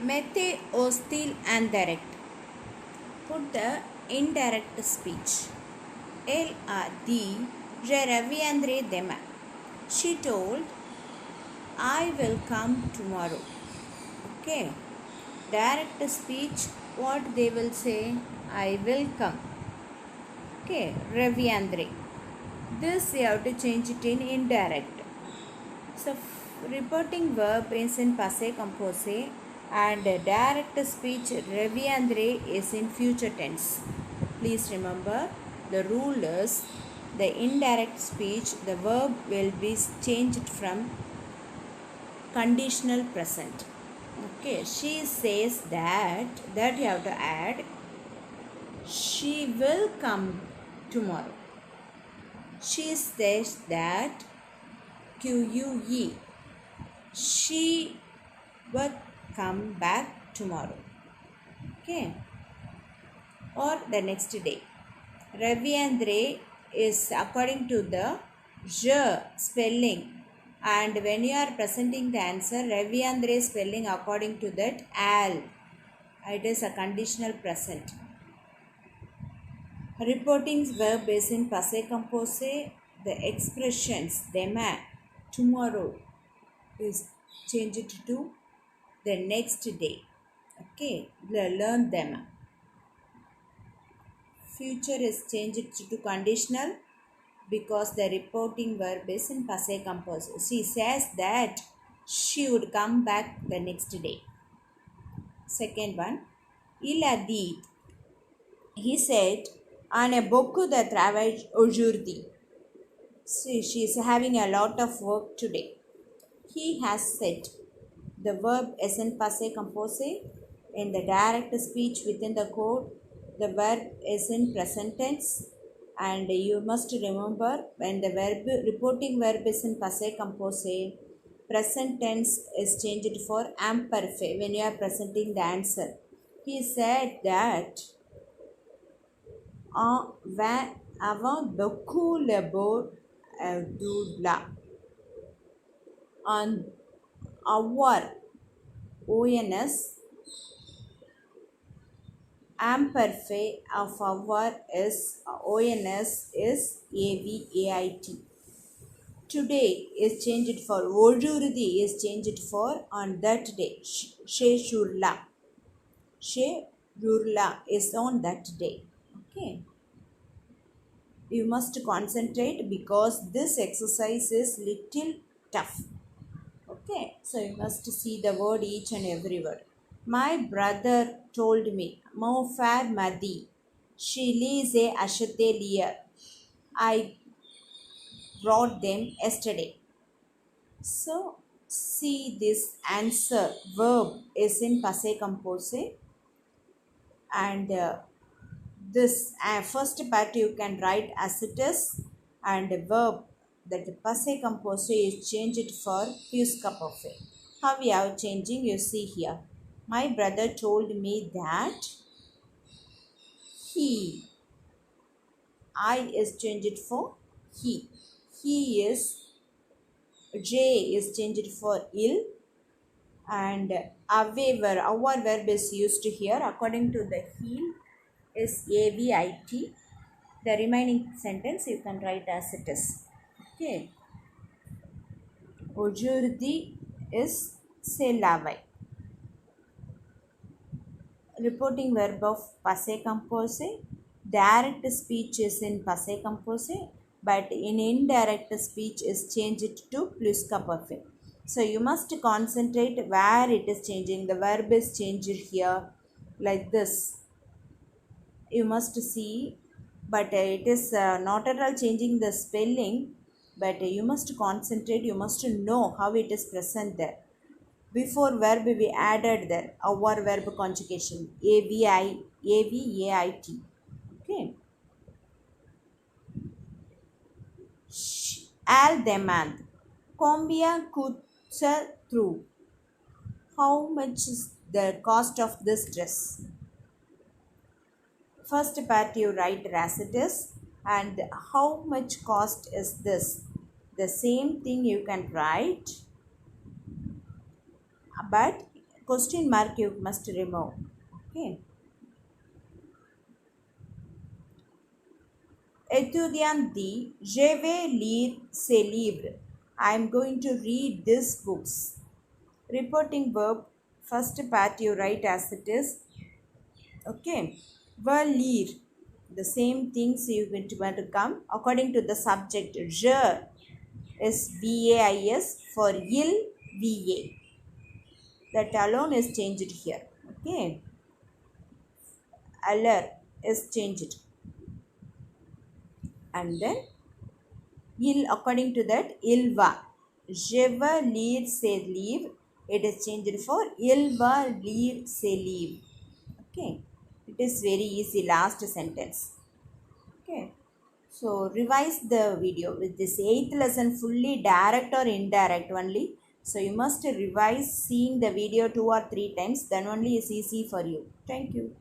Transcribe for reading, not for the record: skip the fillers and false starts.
Mete hostile and direct. Put the indirect speech. El Adi Je Raviandre Dema. She told, I will come tomorrow. Okay. Direct speech, what they will say? I will come. Okay. Raviandre. This you have to change it in indirect. So reporting verb is in passé composé and direct speech reviendre is in future tense. Please remember the rule is the indirect speech the verb will be changed from conditional present. Okay, she says that you have to add she will come tomorrow. She says that QUE she will come back tomorrow. Okay, or the next day. Ravi and Ray is according to the J spelling, and when you are presenting the answer, Ravi and Ray spelling according to that al. It is a conditional present. Reporting verb is in passé composé. The expressions demain, tomorrow is changed to the next day. Okay, learn them. Future is changed to conditional because the reporting verb is in passé composé. She says that she would come back the next day. Second one, il a dit. He said, "Ane beaucoup de travail aujourd'hui." See, she is having a lot of work today. He has said. The verb is in passé composé. In the direct speech within the code, the verb is in present tense. And you must remember when the reporting verb is in passé composé, present tense is changed for imperfect when you are presenting the answer. He said that avant beaucoup le beau doula on our ONS imperfect of our is ONS is AVAIT. Today is changed for aujourd'hui is changed for on that day. She Shurla is on that day. Okay. You must concentrate because this exercise is little tough. Okay, so you must see the word each and every word. My brother told me, Mon frère m'a dit, she lisait acheter lire. I brought them yesterday. So, see this answer verb is in passé composé and this first part you can write as it is and verb that passé composé is changed for plus cup of it. How we are changing you see here. My brother told me that he. I is changed for he. He is J is changed for il and however our verb is used here according to the heel is AVIT. The remaining sentence you can write as it is. Okay. Aujourd'hui is se lavai. Reporting verb of passé composé. Direct speech is in passé composé, but in indirect speech is changed to plus ka perfect. So you must concentrate where it is changing. The verb is changed here like this. You must see, but it is not at all changing the spelling, but you must concentrate. You must know how it is present there. Before verb we added there our verb conjugation AVAIT. Okay. Elle demande combien coûte ce trou? How much is the cost of this dress? First part you write as it is and how much cost is this? The same thing you can write but question mark you must remove. Okay. Étudiant je vais lire ces livres. I am going to read these books. Reporting verb, first part you write as it is. Okay. Well, lire. The same things you going to come according to the subject. Je is VAIS for il VA. That alone is changed here. Okay. Aller is changed. And then il according to that il va. Je vais lire ces livres. It is changed for il va lire ces livres. Okay. It is very easy last sentence. Okay. So revise the video with this 8th lesson fully direct or indirect only. So you must revise seeing the video 2 or 3 times, then only is easy for you. Thank you.